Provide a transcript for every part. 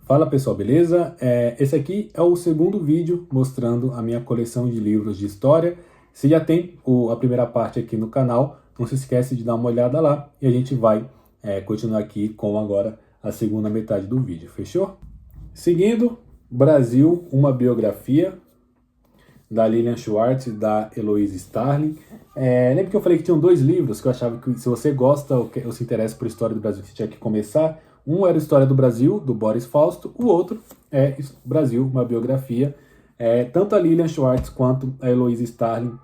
Fala pessoal, beleza? Esse aqui é o segundo vídeo mostrando a minha coleção de livros de história. Se já tem a primeira parte aqui no canal, não se esquece de dar uma olhada lá e a gente vai continuar aqui com agora a segunda metade do vídeo, fechou? Seguindo, Brasil, uma biografia, da Lilian Schwartz e da Eloise Starling. Lembra que eu falei que tinham dois livros que eu achava que se você gosta ou se interessa por história do Brasil, você tinha que começar. Um era História do Brasil, do Boris Fausto, o outro é Brasil, uma biografia. Tanto a Lilian Schwartz quanto a Eloise Starling,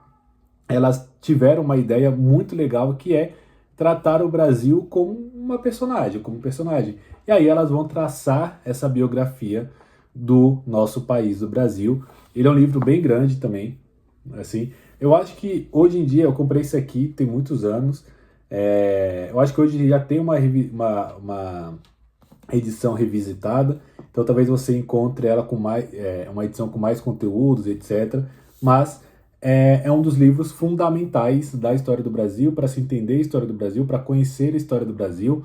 elas tiveram uma ideia muito legal que é tratar o Brasil como uma personagem, E aí elas vão traçar essa biografia do nosso país, do Brasil. Ele é um livro bem grande também, assim. Eu acho que hoje em dia, eu comprei esse aqui, tem muitos anos. Eu acho que hoje já tem uma edição revisitada, então talvez você encontre ela com uma edição com mais conteúdos, etc. Mas é um dos livros fundamentais da história do Brasil, para se entender a história do Brasil, para conhecer a história do Brasil.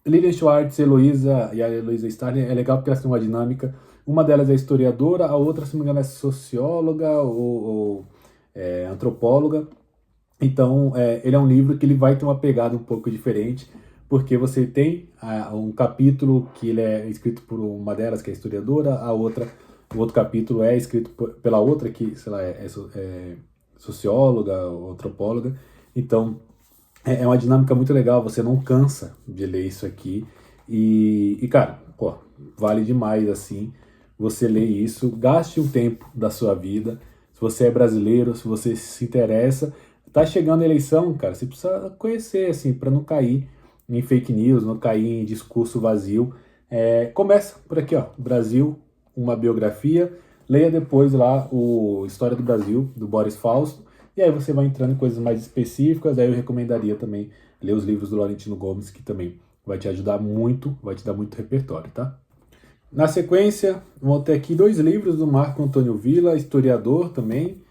Lilian Schwartz Heloísa e a Eloise Starling é legal porque elas têm uma dinâmica. Uma delas é historiadora, a outra, se não me engano, é socióloga ou antropóloga. Então, ele é um livro que ele vai ter uma pegada um pouco diferente, porque você tem um capítulo que ele é escrito por uma delas, que é historiadora, o outro capítulo é escrito pela outra, que, sei lá, é socióloga ou antropóloga. Então, é uma dinâmica muito legal, você não cansa de ler isso aqui. E cara, pô, vale demais, assim, você ler isso. Gaste um tempo da sua vida. Se você é brasileiro, se você se interessa, tá chegando a eleição, cara, você precisa conhecer, assim, para não cair em fake news, não cair em discurso vazio. Começa por aqui, ó, Brasil, uma biografia. Leia depois lá o História do Brasil, do Boris Fausto, e aí você vai entrando em coisas mais específicas. Aí eu recomendaria também ler os livros do Laurentino Gomes, que também vai te ajudar muito, vai te dar muito repertório, tá? Na sequência, vou ter aqui dois livros do Marco Antônio Villa, historiador também.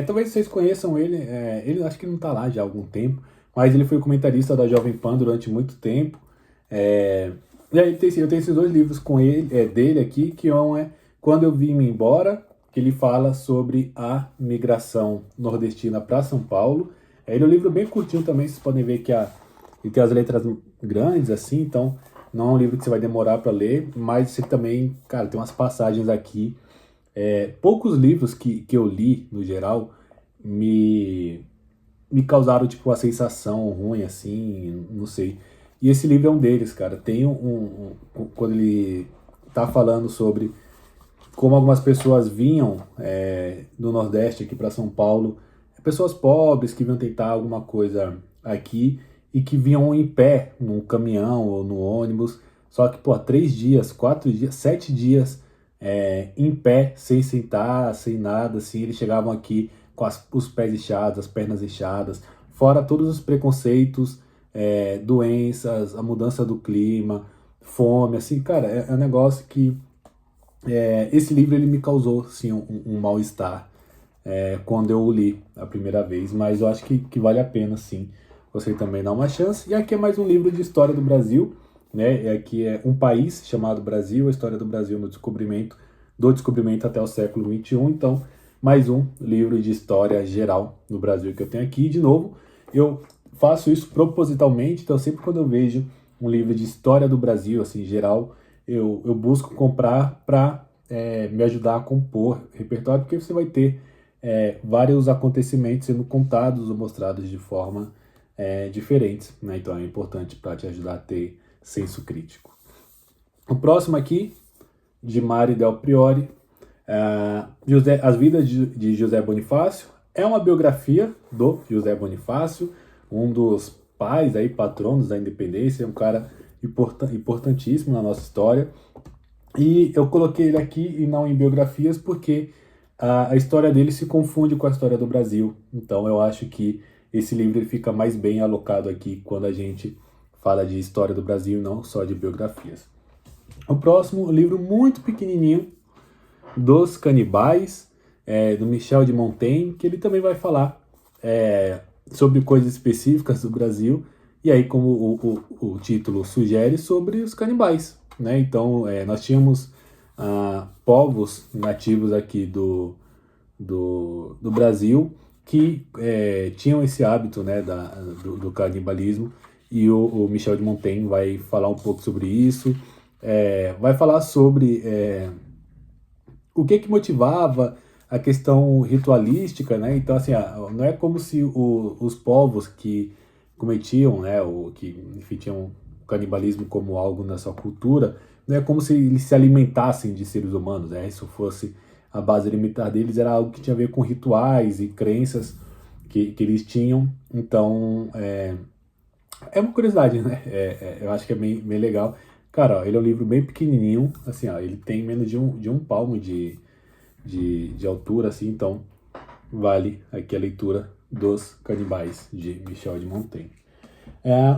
Talvez vocês conheçam ele, ele acho que não está lá já há algum tempo, mas ele foi comentarista da Jovem Pan durante muito tempo. E aí eu tenho esses dois livros com ele, dele aqui, que um é Quando Eu Vim Me Embora, que ele fala sobre a migração nordestina para São Paulo. Ele é um livro bem curtinho também, vocês podem ver que ele tem as letras grandes, assim, então não é um livro que você vai demorar para ler, mas você também, cara, tem umas passagens aqui. Poucos livros que eu li, no geral, me causaram, tipo, uma sensação ruim, assim, não sei. E esse livro é um deles, cara. Tem quando ele tá falando sobre como algumas pessoas vinham do Nordeste aqui para São Paulo, pessoas pobres que vinham tentar alguma coisa aqui e que vinham em pé num caminhão ou no ônibus, só que, pô, 3 dias, 4 dias, 7 dias em pé, sem sentar, sem nada, assim, eles chegavam aqui com os pés inchados, as pernas inchadas, fora todos os preconceitos, doenças, a mudança do clima, fome, assim, cara, é um negócio que esse livro ele me causou, assim, um mal-estar quando eu o li a primeira vez, mas eu acho que vale a pena, sim, você também dar uma chance. E aqui é mais um livro de história do Brasil, né? Aqui é Um País Chamado Brasil, a história do Brasil no descobrimento, do descobrimento até o século XXI. Então, mais um livro de história geral no Brasil que eu tenho aqui. De novo, eu faço isso propositalmente, então sempre quando eu vejo um livro de história do Brasil, assim, geral, eu busco comprar para me ajudar a compor repertório, porque você vai ter vários acontecimentos sendo contados ou mostrados de forma diferentes, né? Então é importante para te ajudar a ter senso crítico. O próximo aqui, de Mari Del Priori, As Vidas de José Bonifácio, é uma biografia do José Bonifácio, um dos pais, aí, patronos da independência, é um cara importantíssimo na nossa história. E eu coloquei ele aqui e não em biografias porque a história dele se confunde com a história do Brasil. Então eu acho que esse livro ele fica mais bem alocado aqui quando a gente fala de história do Brasil, não só de biografias. O próximo, um livro muito pequenininho, Dos Canibais, do Michel de Montaigne, que ele também vai falar sobre coisas específicas do Brasil, e aí, como o título sugere, sobre os canibais. né? Então, nós tínhamos povos nativos aqui do Brasil que tinham esse hábito, né, do canibalismo, e o Michel de Montaigne vai falar um pouco sobre isso, vai falar sobre o que motivava a questão ritualística, né? Então, assim, não é como se os povos que cometiam, né, ou que, enfim, tinham o canibalismo como algo na sua cultura, não é como se eles se alimentassem de seres humanos, né? Isso fosse a base alimentar deles, era algo que tinha a ver com rituais e crenças que eles tinham. Então, é uma curiosidade, né? Eu acho que é bem legal. Cara, ó, ele é um livro bem pequenininho, assim, ó, ele tem menos de um palmo de altura, assim, então vale aqui a leitura dos Canibais, de Michel de Montaigne.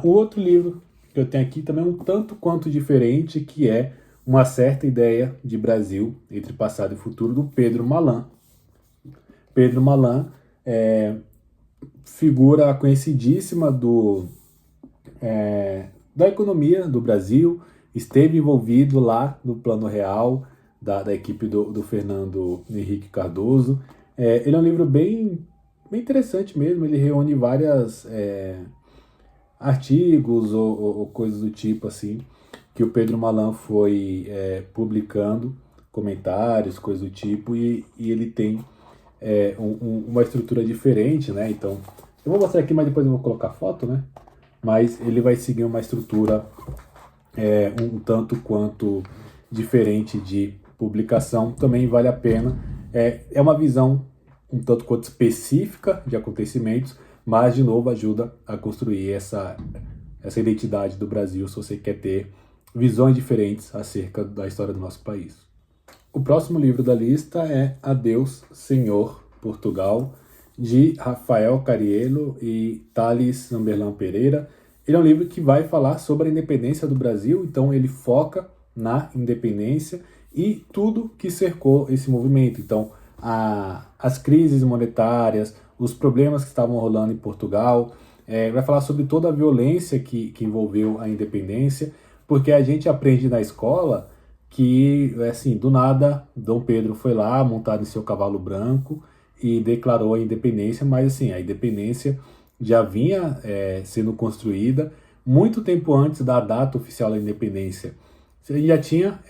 Um outro livro que eu tenho aqui também é um tanto quanto diferente, que é Uma Certa Ideia de Brasil, entre Passado e Futuro, do Pedro Malan. Pedro Malan figura conhecidíssima da economia do Brasil, esteve envolvido lá no Plano Real, da equipe do Fernando Henrique Cardoso. Ele é um livro bem interessante mesmo, ele reúne várias artigos ou coisas do tipo assim, que o Pedro Malan foi publicando, comentários, coisas do tipo, e ele tem uma estrutura diferente, né? Então, eu vou mostrar aqui, mas depois eu vou colocar foto, né? Mas ele vai seguir uma estrutura um tanto quanto diferente de publicação, também vale a pena. É uma visão um tanto quanto específica de acontecimentos, mas, de novo, ajuda a construir essa identidade do Brasil, se você quer ter visões diferentes acerca da história do nosso país. O próximo livro da lista é Adeus, Senhor, Portugal, de Rafael Cariello e Thales Zamberlan Pereira. Ele é um livro que vai falar sobre a independência do Brasil, então ele foca na independência e tudo que cercou esse movimento. Então, as crises monetárias, os problemas que estavam rolando em Portugal, vai falar sobre toda a violência que envolveu a independência, porque a gente aprende na escola que, assim, do nada, Dom Pedro foi lá, montado em seu cavalo branco, e declarou a independência, mas, assim, a independência já vinha sendo construída muito tempo antes da data oficial da independência. Já tinha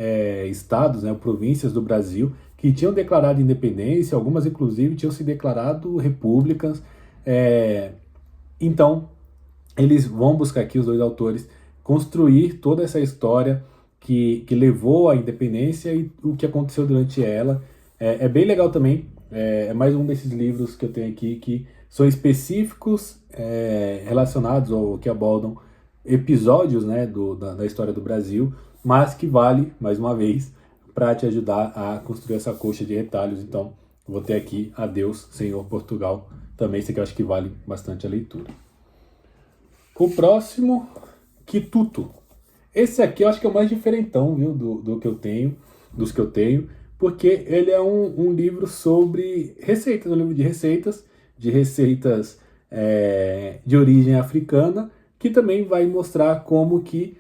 estados, né, províncias do Brasil que tinham declarado independência, algumas inclusive tinham se declarado repúblicas. Então, eles vão buscar aqui, os dois autores, construir toda essa história que levou à independência e o que aconteceu durante ela. É bem legal também, é mais um desses livros que eu tenho aqui que são específicos, relacionados ou que abordam episódios, né, da história do Brasil, mas que vale, mais uma vez, para te ajudar a construir essa coxa de retalhos. Então, vou ter aqui Adeus, Senhor, Portugal, também, esse aqui eu acho que vale bastante a leitura. O próximo, Quituto. Esse aqui eu acho que é o mais diferentão, viu, dos que eu tenho, porque ele é um livro sobre receitas, um livro de receitas de origem africana, que também vai mostrar como que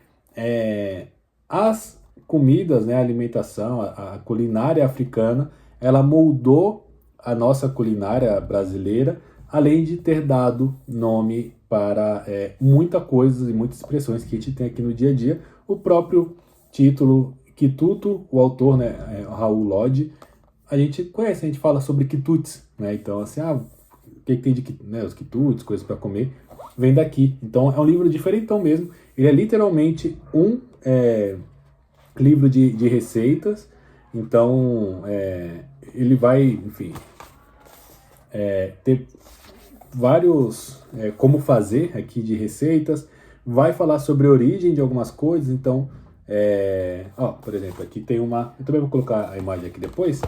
as comidas, né, a alimentação, a culinária africana, ela moldou a nossa culinária brasileira, além de ter dado nome para muita coisa e muitas expressões que a gente tem aqui no dia a dia. O próprio título Quituto, o autor, né, Raul Lodge, a gente conhece, a gente fala sobre quitutes, né? Então, assim, o que tem de né, os quitutes, coisas para comer, vem daqui. Então, é um livro diferentão mesmo. Ele é literalmente um livro de receitas. Então, ele vai, enfim, ter vários como fazer aqui de receitas, vai falar sobre a origem de algumas coisas. Então, por exemplo, aqui tem uma, eu também vou colocar a imagem aqui depois,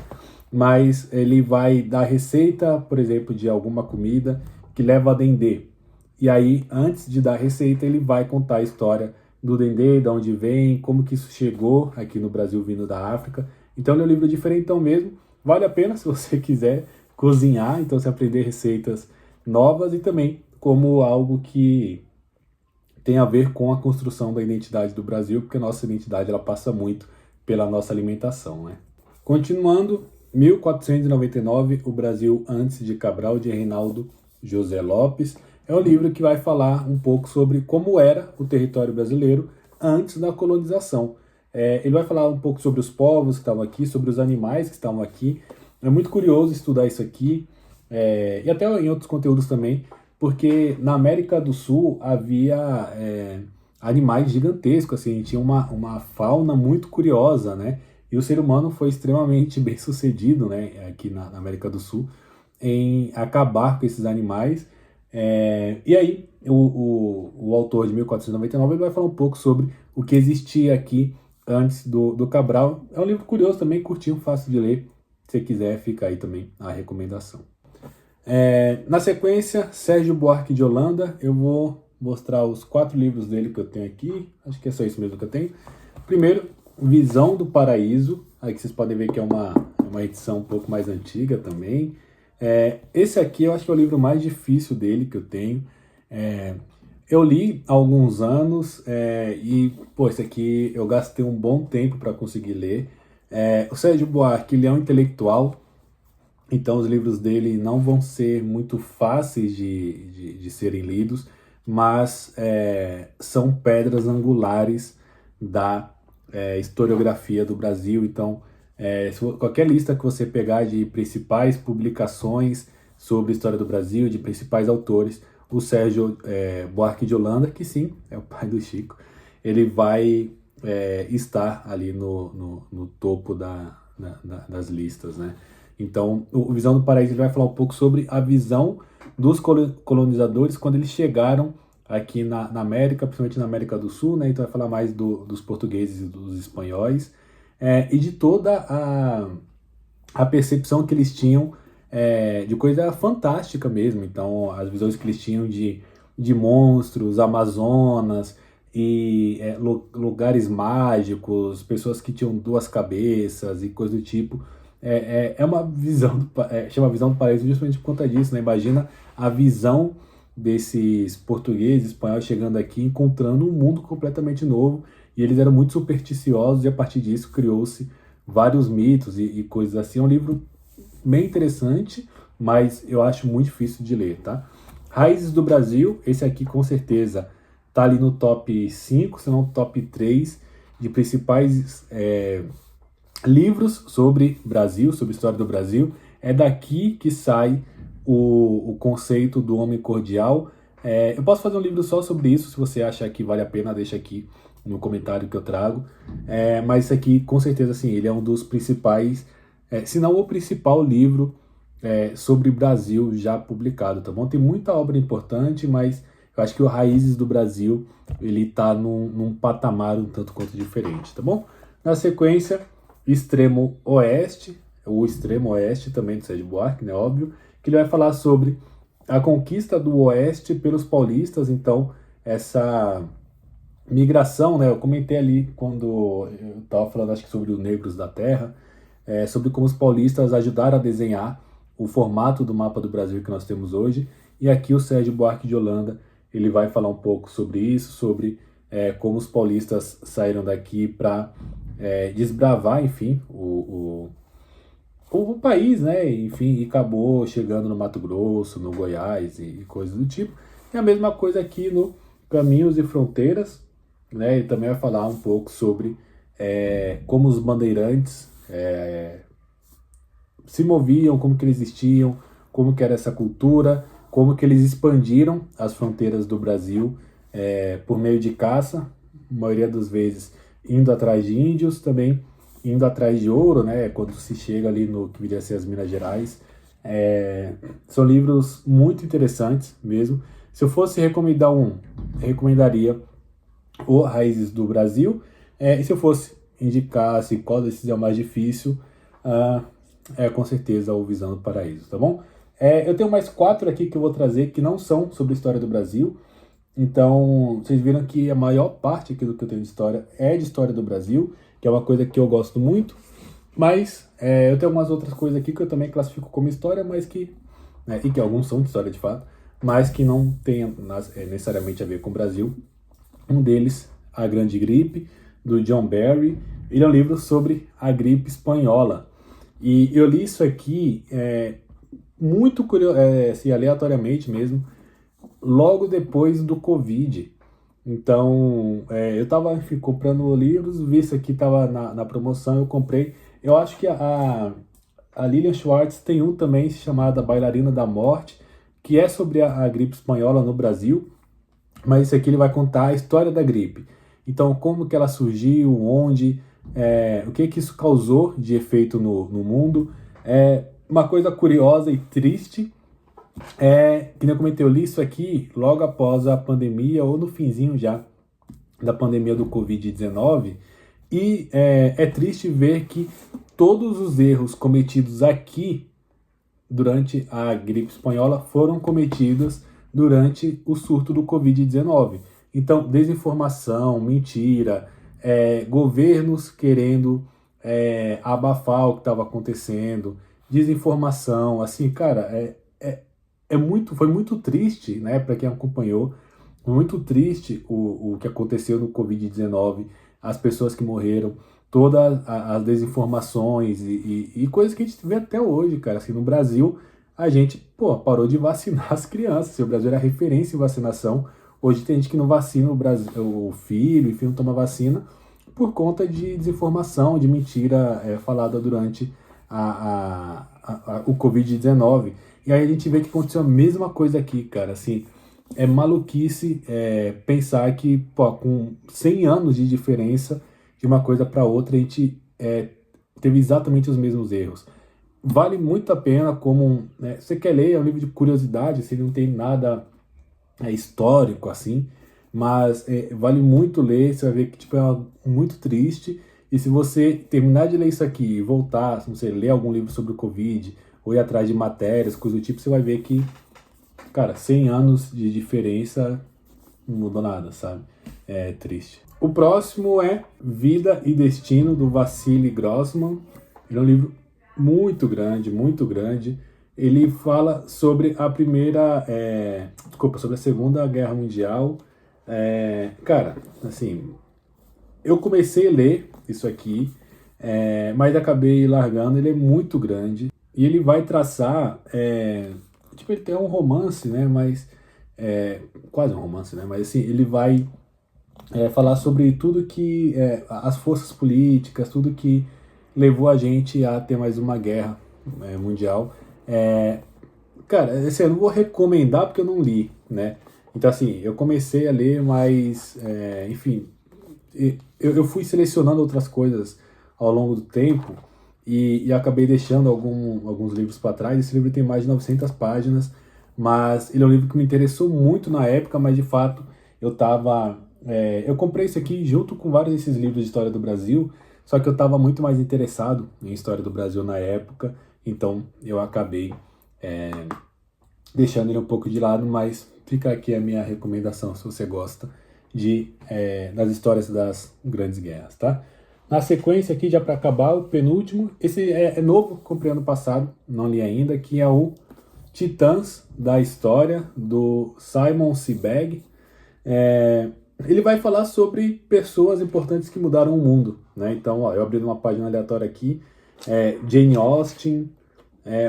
mas ele vai dar receita, por exemplo, de alguma comida que leva a dendê. E aí, antes de dar a receita, ele vai contar a história do dendê, de onde vem, como que isso chegou aqui no Brasil vindo da África. Então, ele é um livro diferentão mesmo, vale a pena se você quiser cozinhar, então você aprender receitas novas, e também como algo que tem a ver com a construção da identidade do Brasil, porque a nossa identidade ela passa muito pela nossa alimentação, né? Continuando, 1499, o Brasil antes de Cabral, de Reinaldo José Lopes. É um livro que vai falar um pouco sobre como era o território brasileiro antes da colonização. Ele vai falar um pouco sobre os povos que estavam aqui, sobre os animais que estavam aqui. É muito curioso estudar isso aqui, e até em outros conteúdos também, porque na América do Sul havia animais gigantescos, assim, tinha uma fauna muito curiosa, né? E o ser humano foi extremamente bem sucedido, né, aqui na América do Sul, em acabar com esses animais. E aí, o autor de 1499 ele vai falar um pouco sobre o que existia aqui antes do Cabral. É um livro curioso também, curtinho, fácil de ler. Se você quiser, fica aí também a recomendação. Na sequência, Sérgio Buarque de Holanda. Eu vou mostrar os 4 livros dele que eu tenho aqui. Acho que é só isso mesmo que eu tenho. Primeiro, Visão do Paraíso. Aqui vocês podem ver que é uma edição um pouco mais antiga também. Esse aqui eu acho que é o livro mais difícil dele que eu tenho. Eu li há alguns anos e, pô, esse aqui eu gastei um bom tempo para conseguir ler. O Sérgio Buarque, ele é um intelectual, então os livros dele não vão ser muito fáceis de serem lidos, mas são pedras angulares da historiografia do Brasil. Então, qualquer lista que você pegar de principais publicações sobre a história do Brasil, de principais autores, o Sérgio Buarque de Holanda, que sim, é o pai do Chico, ele vai estar ali no topo das listas, né? Então, o Visão do Paraíso ele vai falar um pouco sobre a visão dos colonizadores quando eles chegaram aqui na América, principalmente na América do Sul, né? Então vai falar mais dos portugueses e dos espanhóis, e de toda a percepção que eles tinham de coisa fantástica mesmo. Então, as visões que eles tinham de monstros, Amazonas, e lugares mágicos, pessoas que tinham 2 cabeças e coisa do tipo. Uma visão, chama Visão do Paraíso justamente por conta disso, né? Imagina a visão desses portugueses, espanhóis chegando aqui, encontrando um mundo completamente novo, e eles eram muito supersticiosos, e a partir disso criou-se vários mitos e coisas assim. É um livro bem interessante, mas eu acho muito difícil de ler, tá? Raízes do Brasil, esse aqui com certeza tá ali no top 5, se não top 3 de principais livros sobre Brasil, sobre história do Brasil. É daqui que sai o conceito do homem cordial. Eu posso fazer um livro só sobre isso, se você achar que vale a pena, deixa aqui no comentário que eu trago. Mas isso aqui, com certeza, assim, ele é um dos principais, se não o principal livro sobre Brasil já publicado, tá bom? Tem muita obra importante, mas eu acho que o Raízes do Brasil, ele tá num patamar um tanto quanto diferente, tá bom? Na sequência, Extremo Oeste, o Extremo Oeste também do Sérgio Buarque, né, óbvio, que ele vai falar sobre a conquista do Oeste pelos paulistas. Então, essa migração, né, eu comentei ali quando eu estava falando, acho que sobre os Negros da Terra, sobre como os paulistas ajudaram a desenhar o formato do mapa do Brasil que nós temos hoje. E aqui o Sérgio Buarque de Holanda, ele vai falar um pouco sobre isso, sobre como os paulistas saíram daqui para desbravar, enfim, o país, né? Enfim, e acabou chegando no Mato Grosso, no Goiás e coisas do tipo. E a mesma coisa aqui no Caminhos e Fronteiras, né? Ele também vai falar um pouco sobre como os bandeirantes se moviam, como que eles existiam, como que era essa cultura, como que eles expandiram as fronteiras do Brasil por meio de caça, a maioria das vezes indo atrás de índios, também indo atrás de ouro, né, quando se chega ali no que viria a ser as Minas Gerais. São livros muito interessantes mesmo. Se eu fosse recomendar recomendaria o Raízes do Brasil, e se eu fosse indicar qual desses é o mais difícil, com certeza o Visão do Paraíso, tá bom? Eu tenho mais 4 aqui que eu vou trazer que não são sobre a história do Brasil. Então, vocês viram que a maior parte aqui do que eu tenho de história é de história do Brasil, que é uma coisa que eu gosto muito, mas eu tenho algumas outras coisas aqui que eu também classifico como história, mas que, e que alguns são de história de fato, mas que não tem necessariamente a ver com o Brasil. Um deles, A Grande Gripe, do John Barry. Ele é um livro sobre a gripe espanhola. E eu li isso aqui muito curioso, assim, aleatoriamente mesmo, logo depois do Covid. Então, eu estava comprando livros, vi isso aqui, estava na promoção, eu comprei. Eu acho que a Lilian Schwartz tem um também chamado Bailarina da Morte, que é sobre a gripe espanhola no Brasil, mas esse aqui ele vai contar a história da gripe. Então, como que ela surgiu, onde, o que isso causou de efeito no mundo. Uma coisa curiosa e triste que nem eu comentei, eu li isso aqui logo após a pandemia, ou no finzinho já da pandemia do Covid-19, e é triste ver que todos os erros cometidos aqui durante a gripe espanhola foram cometidos durante o surto do Covid-19. Então, desinformação, mentira, governos querendo abafar o que estava acontecendo, desinformação, assim, cara, foi muito triste, né, para quem acompanhou, muito triste o que aconteceu no Covid-19, as pessoas que morreram, todas as desinformações e coisas que a gente vê até hoje, cara. Assim, no Brasil, a gente, parou de vacinar as crianças. O Brasil era referência em vacinação. Hoje tem gente que não vacina o filho, enfim, não toma vacina por conta de desinformação, de mentira falada durante o Covid-19. E aí a gente vê que aconteceu a mesma coisa aqui, cara. Assim, é maluquice pensar que, com 100 anos de diferença de uma coisa para outra, a gente teve exatamente os mesmos erros. Vale muito a pena você quer ler, é um livro de curiosidade, assim, não tem nada histórico, assim, mas vale muito ler, você vai ver que tipo, é algo muito triste. E se você terminar de ler isso aqui e voltar, se você ler algum livro sobre o Covid, ou ir atrás de matérias, coisa do tipo, você vai ver que, cara, 100 anos de diferença não mudou nada, sabe? É triste. O próximo é Vida e Destino, do Vassili Grossman. Ele é um livro muito grande, muito grande. Ele fala sobre sobre a Segunda Guerra Mundial. Cara, assim, eu comecei a ler isso aqui, mas acabei largando. Ele é muito grande e ele vai traçar, ele tem um romance, né? Mas quase um romance, né? Mas assim, ele vai falar sobre tudo que as forças políticas, tudo que levou a gente a ter mais uma guerra mundial. Cara, assim, eu não vou recomendar porque eu não li, né? Então, assim, eu comecei a ler, mas, enfim, eu fui selecionando outras coisas ao longo do tempo e acabei deixando alguns livros para trás. Esse livro tem mais de 900 páginas, mas ele é um livro que me interessou muito na época, mas de fato eu comprei isso aqui junto com vários desses livros de história do Brasil, só que eu estava muito mais interessado em história do Brasil na época, então eu acabei deixando ele um pouco de lado, mas fica aqui a minha recomendação se você gosta das histórias das grandes guerras, tá? Na sequência aqui, já para acabar, o penúltimo, esse é novo, comprei ano passado, não li ainda, que é o Titãs da História, do Simon Sebag. Ele vai falar sobre pessoas importantes que mudaram o mundo, né? Então, eu abri uma página aleatória aqui, Jane Austen,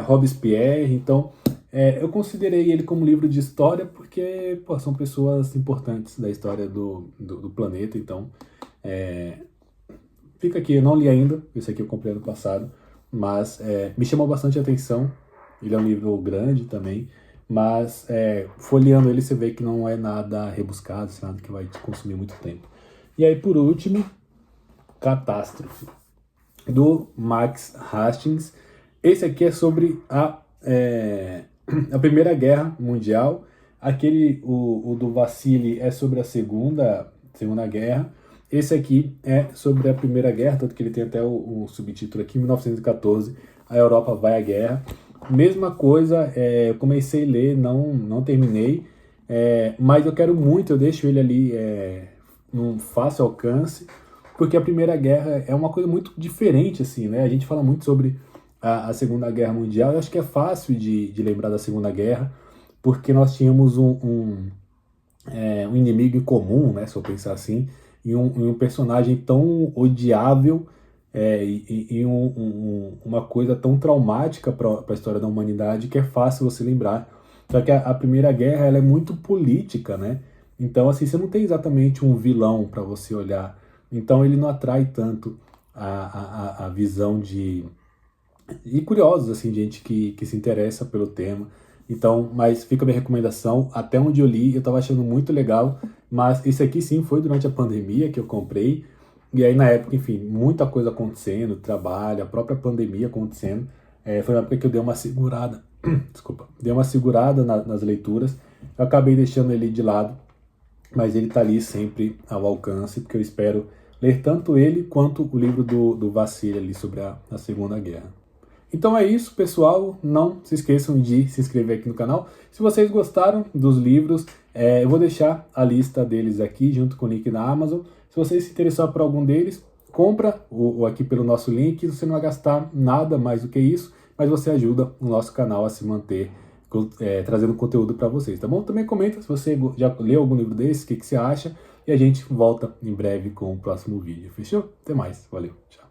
Robespierre. Então, eu considerei ele como livro de história porque são pessoas importantes da história do planeta. Então, fica aqui, eu não li ainda, esse aqui eu comprei ano passado, mas me chamou bastante a atenção. Ele é um livro grande também, mas folheando ele você vê que não é nada rebuscado, nada que vai te consumir muito tempo. E aí, por último, Catástrofe, do Max Hastings. Esse aqui é sobre a Primeira Guerra Mundial. O do Vassili é sobre a Segunda Guerra. Esse aqui é sobre a Primeira Guerra, tanto que ele tem até o subtítulo aqui, 1914, a Europa vai à guerra. Mesma coisa, eu comecei a ler, não terminei, mas eu quero muito, eu deixo ele ali num fácil alcance, porque a Primeira Guerra é uma coisa muito diferente, assim, né? A gente fala muito sobre a Segunda Guerra Mundial. Eu acho que é fácil de lembrar da Segunda Guerra, porque nós tínhamos um inimigo em comum, né, se eu pensar assim, e um personagem tão odiável, uma coisa tão traumática para a história da humanidade que é fácil você lembrar. Só que a Primeira Guerra ela é muito política, né? Então, assim, você não tem exatamente um vilão para você olhar. Então, ele não atrai tanto a visão de e curiosos, assim, de gente que se interessa pelo tema. Então, mas fica a minha recomendação, até onde eu li, eu tava achando muito legal, mas esse aqui sim foi durante a pandemia que eu comprei, e aí na época, enfim, muita coisa acontecendo, trabalho, a própria pandemia acontecendo, foi uma época que eu dei uma segurada, desculpa, dei uma segurada nas leituras, eu acabei deixando ele de lado, mas ele tá ali sempre ao alcance, porque eu espero ler tanto ele quanto o livro do Vassili ali sobre a Segunda Guerra. Então é isso, pessoal. Não se esqueçam de se inscrever aqui no canal. Se vocês gostaram dos livros, eu vou deixar a lista deles aqui, junto com o link da Amazon. Se você se interessar por algum deles, compra o aqui pelo nosso link. Você não vai gastar nada mais do que isso, mas você ajuda o nosso canal a se manter trazendo conteúdo para vocês, tá bom? Também comenta se você já leu algum livro desse, o que você acha. E a gente volta em breve com o próximo vídeo. Fechou? Até mais. Valeu. Tchau.